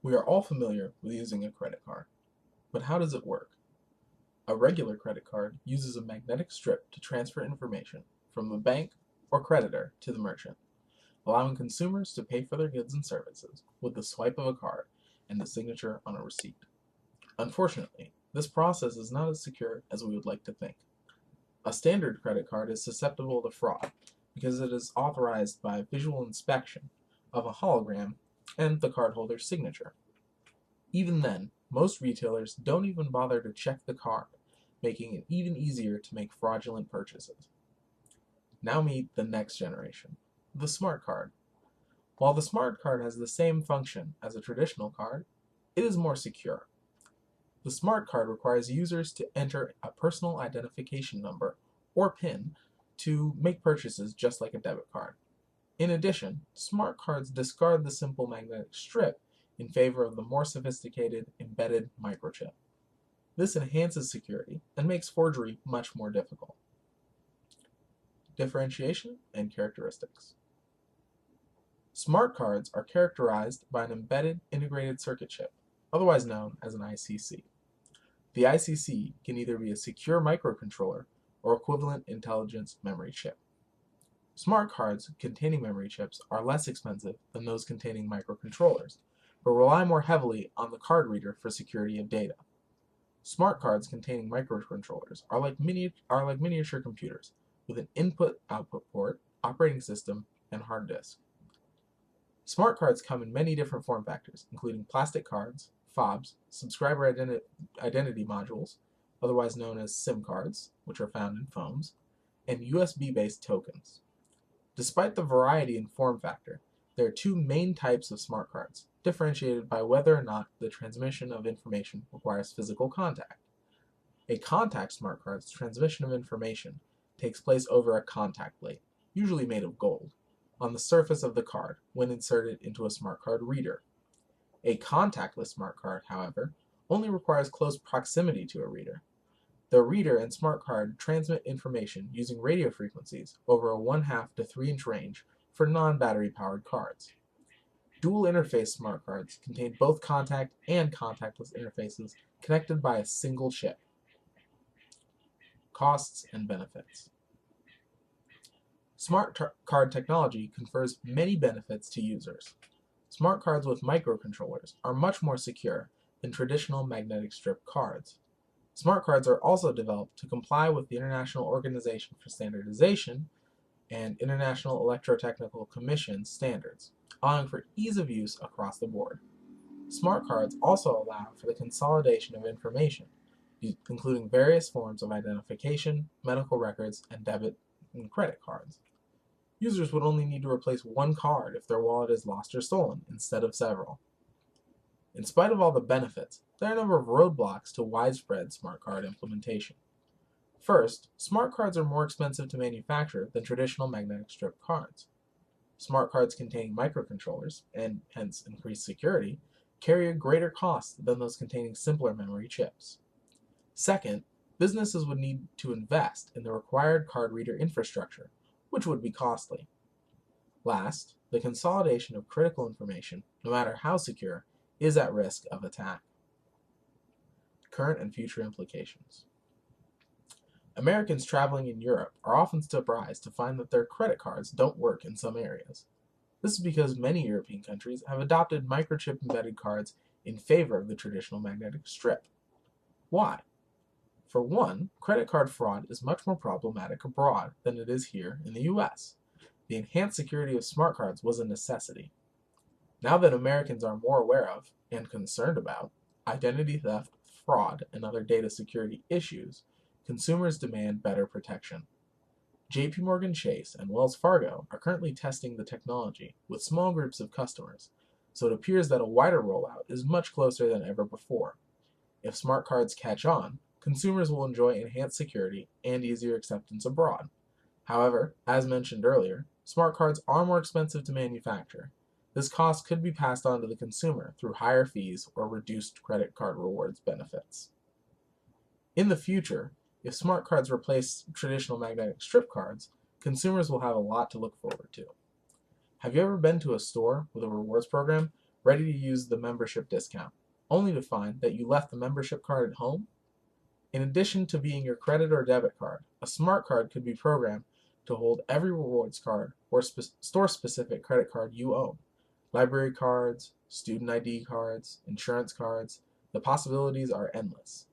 We are all familiar with using a credit card, but how does it work? A regular credit card uses a magnetic strip to transfer information from the bank or creditor to the merchant, allowing consumers to pay for their goods and services with the swipe of a card and the signature on a receipt. Unfortunately, this process is not as secure as we would like to think. A standard credit card is susceptible to fraud because it is authorized by visual inspection of a hologram and the cardholder's signature. Even then, most retailers don't even bother to check the card, making it even easier to make fraudulent purchases. Now meet the next generation, the smart card. While the smart card has the same function as a traditional card, it is more secure. The smart card requires users to enter a personal identification number or PIN to make purchases just like a debit card. In addition, smart cards discard the simple magnetic strip in favor of the more sophisticated embedded microchip. This enhances security and makes forgery much more difficult. Differentiation and characteristics. Smart cards are characterized by an embedded integrated circuit chip, otherwise known as an ICC. The ICC can either be a secure microcontroller or equivalent intelligence memory chip. Smart cards containing memory chips are less expensive than those containing microcontrollers, but rely more heavily on the card reader for security of data. Smart cards containing microcontrollers are like miniature computers with an input-output port, operating system, and hard disk. Smart cards come in many different form factors, including plastic cards, fobs, subscriber identity modules, otherwise known as SIM cards, which are found in phones, and USB-based tokens. Despite the variety in form factor, there are two main types of smart cards, differentiated by whether or not the transmission of information requires physical contact. A contact smart card's transmission of information takes place over a contact plate, usually made of gold, on the surface of the card when inserted into a smart card reader. A contactless smart card, however, only requires close proximity to a reader. The reader and smart card transmit information using radio frequencies over a 1/2 to 3-inch range for non-battery powered cards. Dual interface smart cards contain both contact and contactless interfaces connected by a single chip. Costs and benefits. Smart card technology confers many benefits to users. Smart cards with microcontrollers are much more secure than traditional magnetic strip cards. Smart cards are also developed to comply with the International Organization for Standardization and International Electrotechnical Commission standards, allowing for ease of use across the board. Smart cards also allow for the consolidation of information, including various forms of identification, medical records, and debit and credit cards. Users would only need to replace one card if their wallet is lost or stolen, instead of several. In spite of all the benefits, there are a number of roadblocks to widespread smart card implementation. First, smart cards are more expensive to manufacture than traditional magnetic strip cards. Smart cards containing microcontrollers, and hence increased security, carry a greater cost than those containing simpler memory chips. Second, businesses would need to invest in the required card reader infrastructure, which would be costly. Last, the consolidation of critical information, no matter how secure, is at risk of attack. Current and future implications. Americans traveling in Europe are often surprised to find that their credit cards don't work in some areas. This is because many European countries have adopted microchip embedded cards in favor of the traditional magnetic strip. Why? For one, credit card fraud is much more problematic abroad than it is here in the US. The enhanced security of smart cards was a necessity. Now that Americans are more aware of, and concerned about, identity theft, fraud, and other data security issues, consumers demand better protection. JP Morgan Chase and Wells Fargo are currently testing the technology with small groups of customers, so it appears that a wider rollout is much closer than ever before. If smart cards catch on, consumers will enjoy enhanced security and easier acceptance abroad. However, as mentioned earlier, smart cards are more expensive to manufacture. This cost could be passed on to the consumer through higher fees or reduced credit card rewards benefits. In the future, if smart cards replace traditional magnetic strip cards, consumers will have a lot to look forward to. Have you ever been to a store with a rewards program ready to use the membership discount, only to find that you left the membership card at home? In addition to being your credit or debit card, a smart card could be programmed to hold every rewards card or store-specific credit card you own. Library cards, student ID cards, insurance cards, the possibilities are endless.